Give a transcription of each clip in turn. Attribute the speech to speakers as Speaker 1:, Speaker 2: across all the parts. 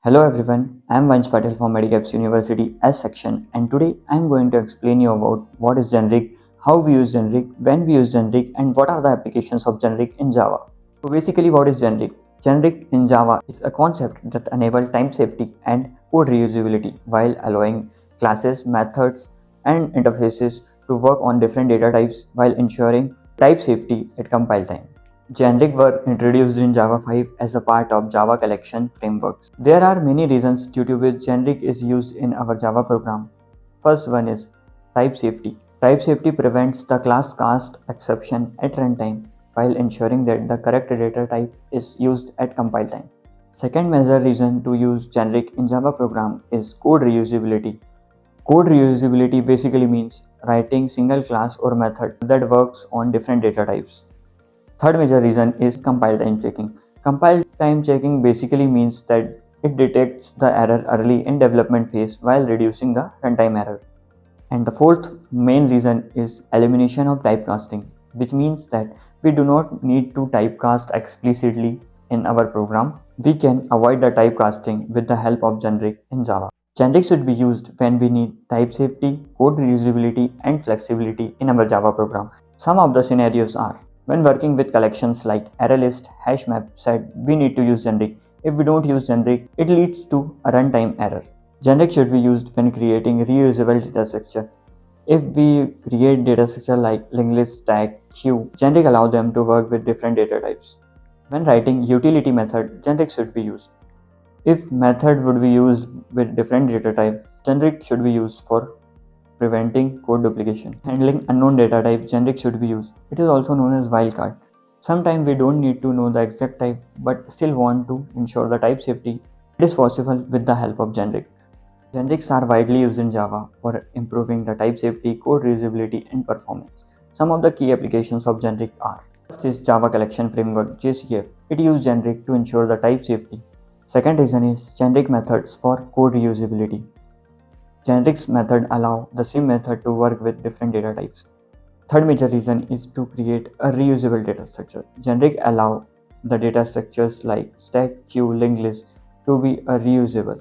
Speaker 1: Hello everyone, I am Vansh Patel from Medicaps University S section, and today I am going to explain you about what is generic, how we use generic, when we use generic, and what are the applications of generic in Java. So basically, what is generic? Generic in Java is a concept that enables type safety and code reusability while allowing classes, methods, and interfaces to work on different data types while ensuring type safety at compile time. Generic were introduced in Java 5 as a part of Java collection frameworks. There are many reasons due to which generic is used in our Java program. First one is type safety. Type safety prevents the class cast exception at runtime while ensuring that the correct data type is used at compile time. Second major reason to use generic in Java program is code reusability. Code reusability basically means writing single class or method that works on different data types. Third major reason is compile time checking. Compile time checking basically means that it detects the error early in development phase while reducing the runtime error. And the fourth main reason is elimination of typecasting, which means that we do not need to typecast explicitly in our program. We can avoid the typecasting with the help of generic in Java. Generic should be used when we need type safety, code reusability, and flexibility in our Java program. Some of the scenarios are: when working with collections like ArrayList, HashMap, set, we need to use generic. If we don't use generic, it leads to a runtime error. Generic should be used when creating reusable data structure. If we create data structure like linked list, stack, queue, generic allow them to work with different data types. When writing utility method, generic should be used. If method would be used with different data types, generic should be used for preventing code duplication. Handling unknown data type, generic should be used. It is also known as wildcard. Sometimes we don't need to know the exact type but still want to ensure the type safety. It is possible with the help of generic. Generics are widely used in Java for improving the type safety, code reusability, and performance. Some of the key applications of generic are: first is Java Collection Framework JCF. It uses generic to ensure the type safety. Second reason is generic methods for code reusability. Generics method allow the same method to work with different data types. Third major reason is to create a reusable data structure. Generic allow the data structures like stack, queue, linked list to be reusable.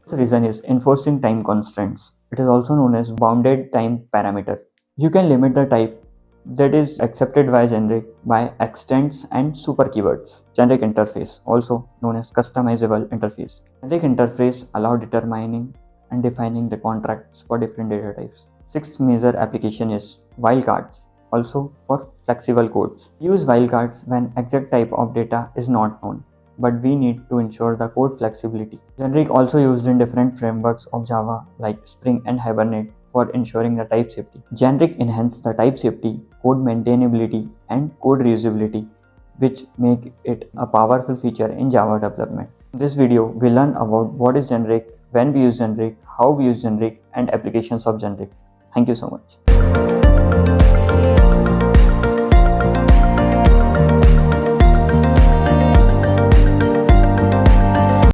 Speaker 1: Fourth reason is enforcing time constraints. It is also known as bounded time parameter. You can limit the type that is accepted by generic by extents and super keywords. Generic interface, also known as customizable interface. Generic interface allow determining and defining the contracts for different data types. Sixth major application is wildcards, also for flexible codes. Use wildcards when exact type of data is not known, but we need to ensure the code flexibility. Generic also used in different frameworks of Java like Spring and Hibernate for ensuring the type safety. Generic enhance the type safety, code maintainability, and code reusability, which make it a powerful feature in Java development. In this video, we learn about what is generic, when we use generic, how we use generic, and applications of generic. Thank you so much.